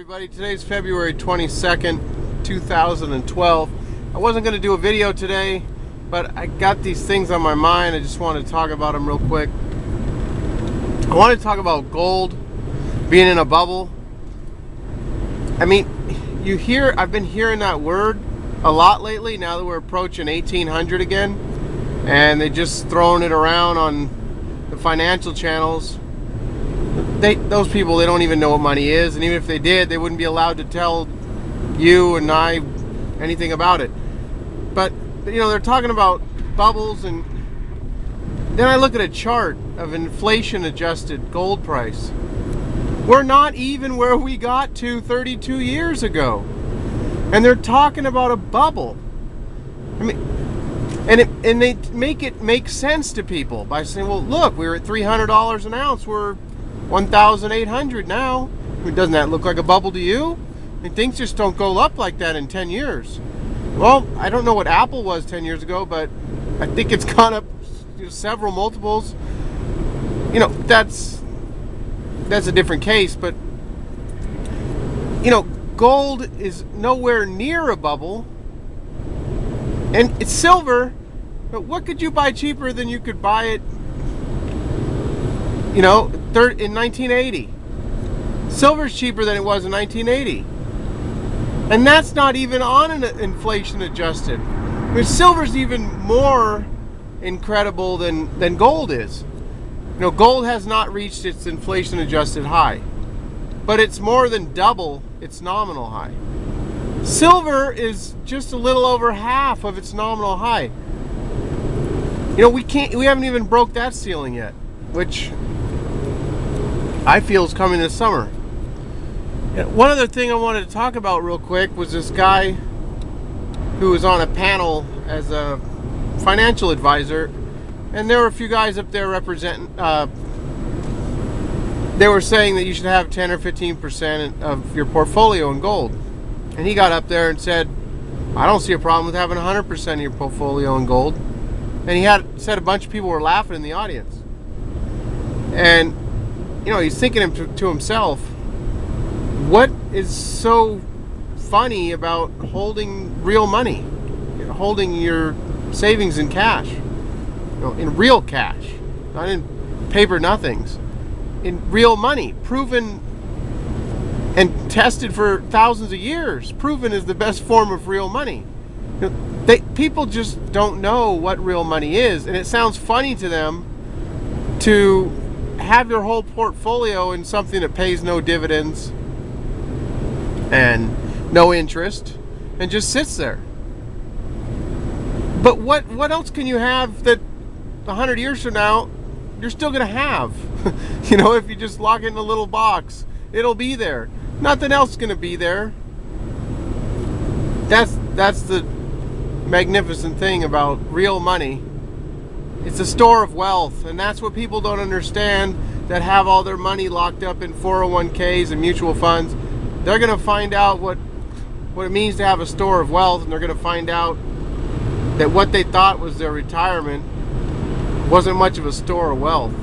everybody. Today's February 22nd, 2012. I wasn't going to do a video today, but I got these things on my mind. I just wanted to talk about them real quick. I want to talk about gold being in a bubble. I mean, I've been hearing that word a lot lately now that we're approaching 1800 again, and they just throwing it around on the financial channels. Those people, they don't even know what money is, and even if they did, they wouldn't be allowed to tell you and I anything about it. But they're talking about bubbles, and then I look at a chart of inflation adjusted gold price. We're not even where we got to 32 years ago, and they're talking about a bubble. I mean, and they make it make sense to people by saying, well, look, we were at $300 an ounce, we're 1,800 now. I mean, doesn't that look like a bubble to you? I mean, things just don't go up like that in 10 years. Well, I don't know what Apple was 10 years ago, but I think it's gone up several multiples. That's a different case, but gold is nowhere near a bubble, and it's silver, but what could you buy cheaper than you could buy it in 1980? Silver's cheaper than it was in 1980, and that's not even on an inflation adjusted. I mean, silver's even more incredible than gold is. Gold has not reached its inflation adjusted high, but it's more than double its nominal high. Silver is just a little over half of its nominal high. We haven't even broke that ceiling yet, which I feel is coming this summer. One other thing I wanted to talk about real quick was this guy who was on a panel as a financial advisor, and there were a few guys up there representing. They were saying that you should have 10 or 15% of your portfolio in gold, and he got up there and said, "I don't see a problem with having 100% of your portfolio in gold." And he said a bunch of people were laughing in the audience, and he's thinking to himself, what is so funny about holding real money, holding your savings in cash, in real cash, not in paper nothings, in real money, proven and tested for thousands of years. Proven is the best form of real money. People just don't know what real money is, and it sounds funny to them to have your whole portfolio in something that pays no dividends and no interest and just sits there. But what else can you have that 100 years from now you're still going to have? If you just lock it in a little box, it'll be there. Nothing else is going to be there. That's the magnificent thing about real money. It's a store of wealth, and that's what people don't understand that have all their money locked up in 401ks and mutual funds. They're going to find out what it means to have a store of wealth, and they're going to find out that what they thought was their retirement wasn't much of a store of wealth.